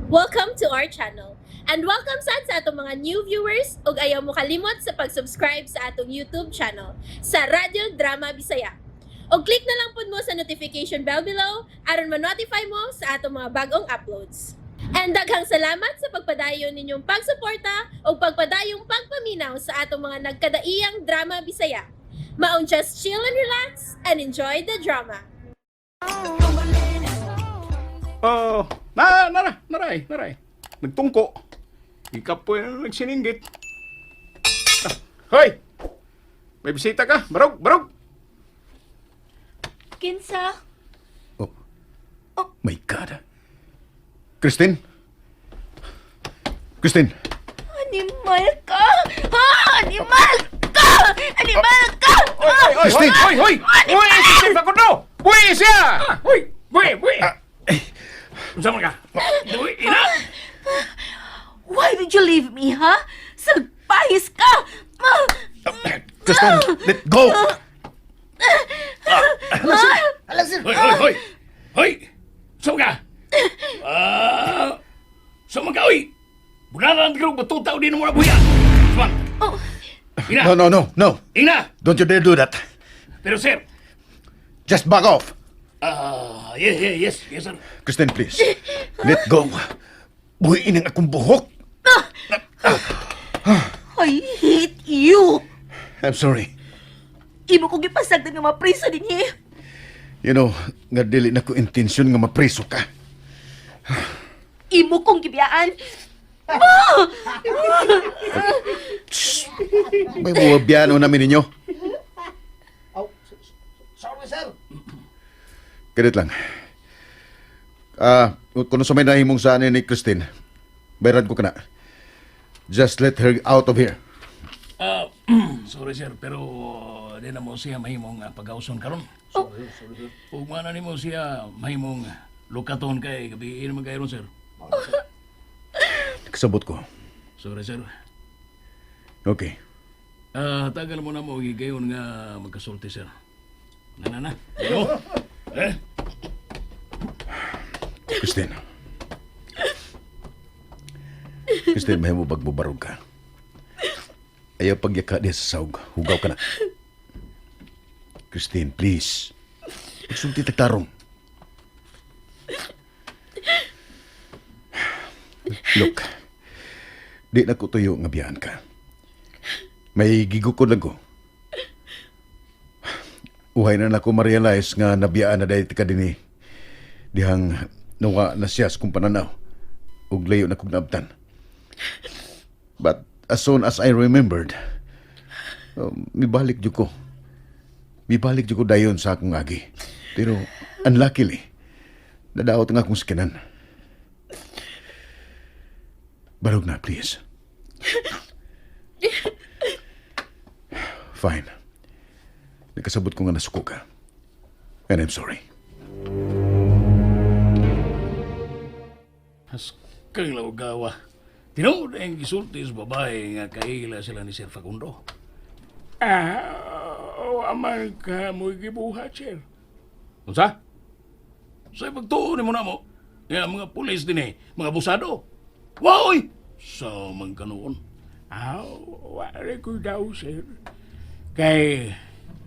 Welcome to our channel. And welcome sa atong mga new viewers ug ayaw mo kalimot sa pag-subscribe sa atong YouTube channel sa Radio Drama Bisaya. O click na lang pud mo sa notification bell below aron ma-notify mo sa atong mga bagong uploads. And daghang salamat sa pagpadayon ninyong pagsuporta o pagpadayong pagpaminaw sa atong mga nagkadaiyang Drama Bisaya. Maong just chill and relax and enjoy the drama. Oh, naray. Nagtungko. Ikaw po yung nagsininggit. Hoy! May bisita ka? Barog! Kinsa? Oh. My God. Christine? Animal ka! Ha! Animal ka! Animal ka! Christine! Hoy! Hoy! Si Facundo! Hoy siya! Hoy! Sama ka? Hoy, ina! Why did you leave me, ha? Sagpahis ka! Christine, let go! Hoy! Sama ka? Sama ka, hoy! Bunaran ka rin batutaw din mo na buya! Sama! Ina! No. Ina! Don't you dare do that. Pero sir, Just back off. yes, sir. Christine, please. Let go. Buhiin ang akong buhok. I hate you! I'm sorry. Imo kong ipasagdan nga mapriso din niya. You know, nga dili na ko intensyon nga mapriso ka. Imo kong gibiyaan. May buwabiyano namin ninyo. Sorry, sir. Ganit lang. Kung sa may nahimong sa ni Christine, bayaran ko ka na. Just let her out of here. Sorry sir, pero di na mo siya mahimong pag-auson karon. Sorry. Ug mana nimo siya mahimong lukaton kay gabi naman kayron sir. Kasabot ko. Sorry sir. Okay. Tagal mo na mo gigayon nga magkasulti sir. Na. Ano? Christine, mahimo bagbubarog ka. Ayaw pagyaka diya sa sawg. Hugaw ka na. Christine, please. Pagsulti tagtarong. Look, di na ko tuyo nga biyaan ka. May gigukod lang ko. Uhay na ko ma-realize nga nabiyaan na dahil ka din dihang nawa na siya sa kong pananaw. Ug layo na kong naabtan. But as soon as I remembered, mibalik jud ko. Mibalik jud ko dayon sa akong agi. Pero unluckily, nadaot nga akong skinan. Barog na, please. Fine. Nagkasabot ko nga nasuko ka. And I'm sorry. Haskang laugawa. Tinood ang gisulti sa babae nga kaila sila ni Sir Facundo. Aman ka mo gibuhat, sir. Unsa? Sa pagtuon mo na mo, mga pulis din mga busado. Waoy! Sa man kanoon. Wala ko daw, sir. Kay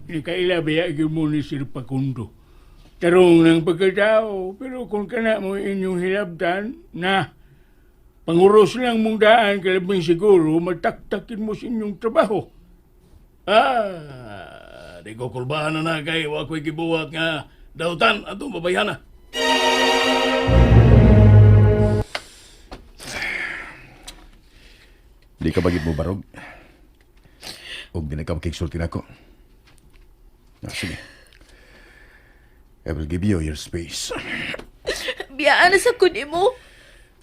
kailabaya mo ni Sir Facundo. Tarong ng pagkatao, pero kung kana mo inyong hilabdan, na, panguros lang mong daan, kalabing siguro, mataktakin mo sa inyong trabaho. Di ko kulbahan na kay wako'y gibuhat nga dautan atong babayana. Di ka bagid mo barog? O di na ka makiksulti na ako? Sige. I will give you your space. Biyaan na sa kunin mo.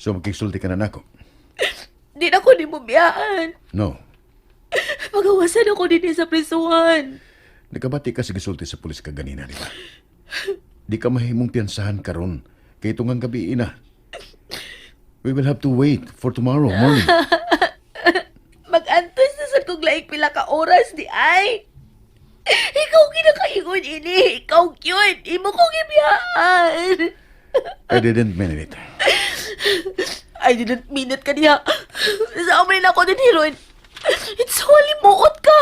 So makiksulti ka na nako? Di na kunin mo biyaan. No. Magawasan ako din sa prisuhan. Nakabati ka sa gisulti sa pulis ka ganina, di ba? Di ka mahimong piyansahan karon kay tungang gabi ina. We will have to wait for tomorrow morning. Mag-antos na sa kong laing pila ka oras di ay. Ikaw kinakaingon ini. Ikaw cute. Imo kong ibiyaan. I didn't mean it. I didn't mean it kaniya. Sa amin ako din, heroin. It's holy muot ka.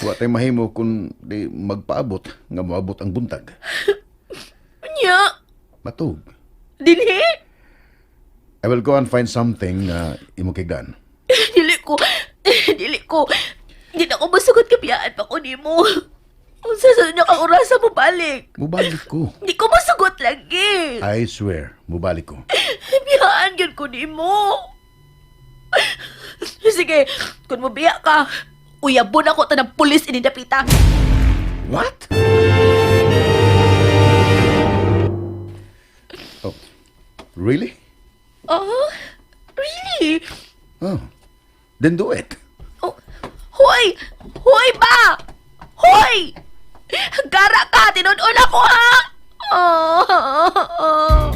Wa tay mahimo kung di magpaabot nga maabot ang buntag. Nya, Matug. dinhi. I will go and find something na imo kigdan. Dili ko. Di na ako masugot kapiyaan pa ko ni mo. Kung sa niya kang orasa mo balik. Mubalik ko. Di ko masugot lagi. I swear, mubalik ko. Biyaan yun ko ni mo. Sige, kung mabiya ka, uyabon ako ta ng pulis inidapita. What? Oh, really? Oh, really? Oh, then do it. Oh, hoy! Hoy ba? Hoy! Gara ka! Tinudon ako, ha? Oh.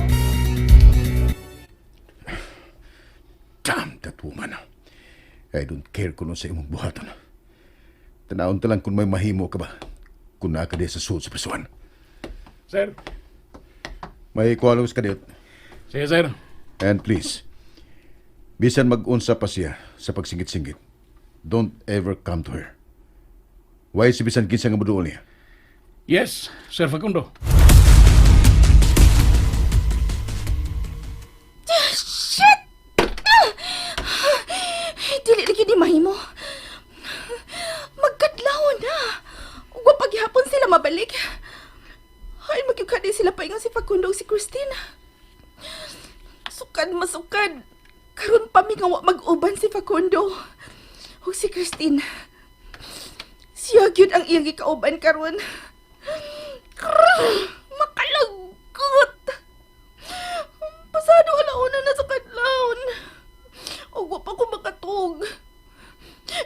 Damn that woman. I don't care kung ano sa imong buhaton. Tanawon ta lang kung may mahimo ka ba. Kung naa ka di sa suod sa prisuhan. Sir. May kwalos ka diot. Sige, sir. And please, bisan mag-unsa pa siya sa pagsingit-singit, don't ever come to her. Why si bisan kinsa nga moduol niya? Yes, Sir Facundo. Shit! Dili lagi ni mahimo. Magkadlaw na. Ug paghihapon sila mabalik. Ay, magyukadi sila pa ingon si Facundo ug si Christine. Sukad masukad. Karon pa mi nga wa mag-uban si Facundo. Ug si Christine. Siya gyud ang iyang gikauban karon. Makalagot. Pasado alauna na sa kadlawon. Ug wa pa ko makatug.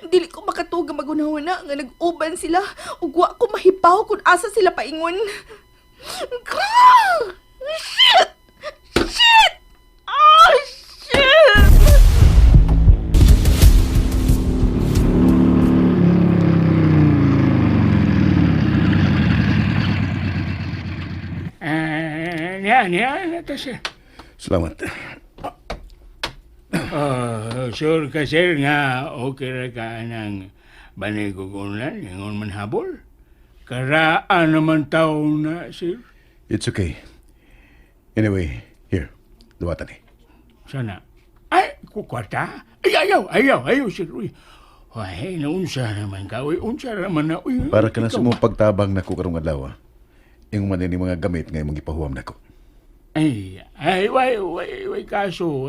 Dili ko makatug nga magunahuna nga nag-uban sila ug wa ko mahibaw kung asa sila paingon. Shit! Shit! Oh, shit! Niya, ito siya. Salamat. Sure ka, sir, nga okay ra ka ng banigugunan, yung manhabol. Karaan naman tao na, sir. It's okay. Anyway, here. Duwatan eh. Sana. Ay, kukwarta? Ay, ayaw, sir. Uy. Ay, naunsa naman ka. Uy, unsa naman na. Uy, Para ka na sa ikaw. mong pagtabang na ko karong adlaw. Yung man ni mga gamit nga imong ipahuwam nako. Ay, way kaso,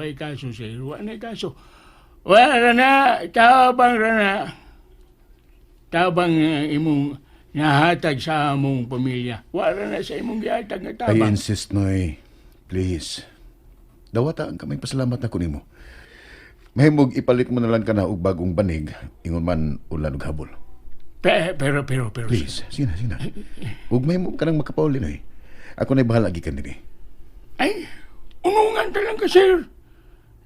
sir. Way kaso. Wala na, tabang rana. Tabang imong nahatag sa among pamilya. Wala na sa imong gihatag nga I tabang. insist, Noy. Please. Dawata ang kamay pasalamat na ko nimo. Mahimog ipalit mo na lang ka na og bagong banig, ingon man ulan ug habol. Pero, Please, sige na. Ug mahimog ka nang makapauli, Noy. Ako na'y bahala gikan din eh. ay, unungan talang ka, sir.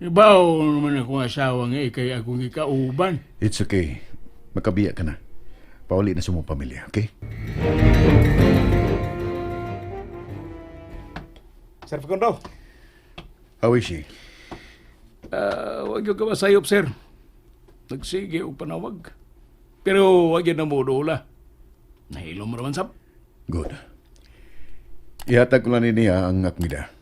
Ibaw naman akong asawa nga ikay akong ikauban. It's okay. Makabiya ka na. Pauli na sa mong pamilya, okay? Sir Facundo. How is she? Huwag yung kamasayop, sir. Nagsige o panawag. Pero huwag yan na mo dola. Nahilom mo naman, sap. Good. Ihatag ko lang niya ang akmida.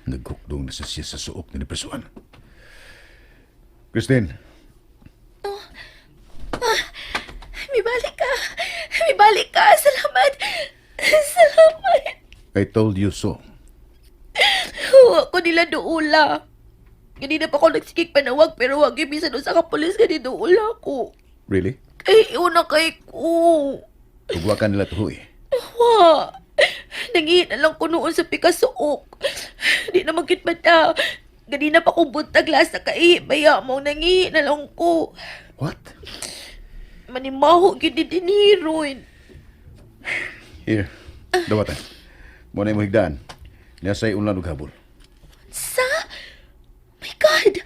Naghukdong na siya sa suok ni Presuan. Christine, May balik ka. Salamat. I told you so. Huwag ko nila doula. Ganina pa ako nagsikik panawag pero wag yung bisan sa kapulis ka doula ko. Really? Kay una kay ko. Ugwa ka nila tuhoy. Wa. Nangihin na lang ko noon sa pikasuok. Di na magkitbata. Ganina pa kong buntag lasa kay baya mo nangihin na lang ko. What? Manimaho gini diniron. Here, dawatan. Muna mo higdaan. Nasa'y unlan ug habol. Sa? My God!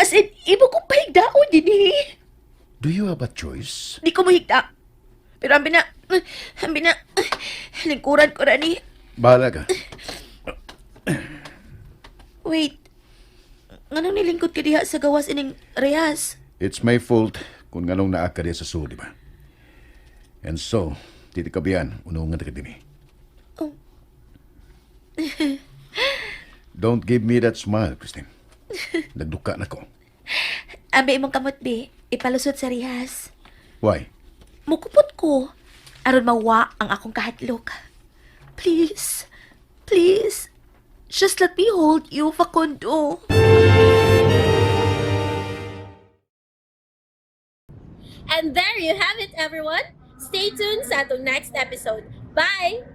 As in, ibo kong pahigdaon din eh. Do you have a choice? Di ko mahigda. Pero ambi na, Lingkuran ko na ni. Bahala ka. Wait. Nganong nilingkod ka diha sa gawas ining rehas? It's my fault kung nganong naa ka diya sa zoo, di ba? And so, titi kabiyan, unungan ka din eh. Oh. Don't give me that smile, Christine. Nagduka na ko. Ambi imong kamot, be. Ipalusot sa rehas. Why? Mukupot ko. Aron mawa ang akong kahadlok. Please. Please. Just let me hold you, Facundo. And there you have it, everyone. Stay tuned sa atong next episode. Bye!